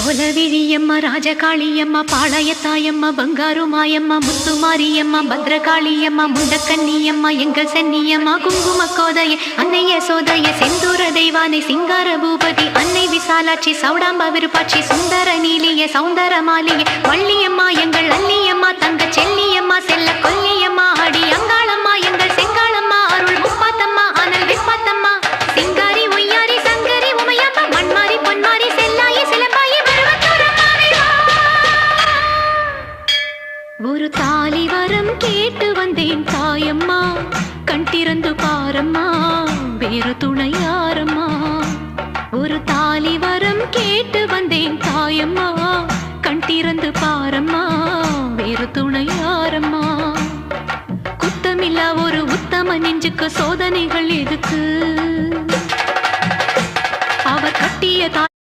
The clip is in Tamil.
கோலவிழியம்மா ராஜகாளியம்மா பாளையத்தாயம்மா பங்காரு மாயம்மா முத்துமாரியம்மா பத்ரகாளியம்மா முண்டக்கன்னியம்மா எங்கள் சென்னியம்மா குங்கும கோதைய அன்னைய சோதைய செந்தூர தெய்வானை சிங்கார பூபதி அன்னை விசாலாட்சி சௌடாம்பா விருப்பாட்சி சுந்தர நீலிய சௌந்தர மாலிய வள்ளியம்மா எங்கள் அல்லியம்மா தங்க செல்லியம்மா செல்ல கொல்லியம்மா அடி அங்காளம்மா எங்கள் செங்காளம்மா அருள் முப்பாத்தம்மா அனல் விப்பாத்தம்மா சிங்காரி ஒய்யாரி சங்கரி உமையம்மா மண்மாரி பொன்மாரி செல்லாயி சிலம்பாயி ஒரு தாலி வரம் கேட்டு வந்தேன் தாயம்மா கண் திறந்து பாரம்மா வேறு துணை யாரம்மா ஒரு தாலி வரம் கேட்டு வந்தேன் தாயம்மா கண் திறந்து பாரம்மா வேறு துணை யாரம்மா குத்தமில்லா ஒரு உத்தம நெஞ்சுக்கு சோதனைகள் எதுக்கு அவர் கட்டிய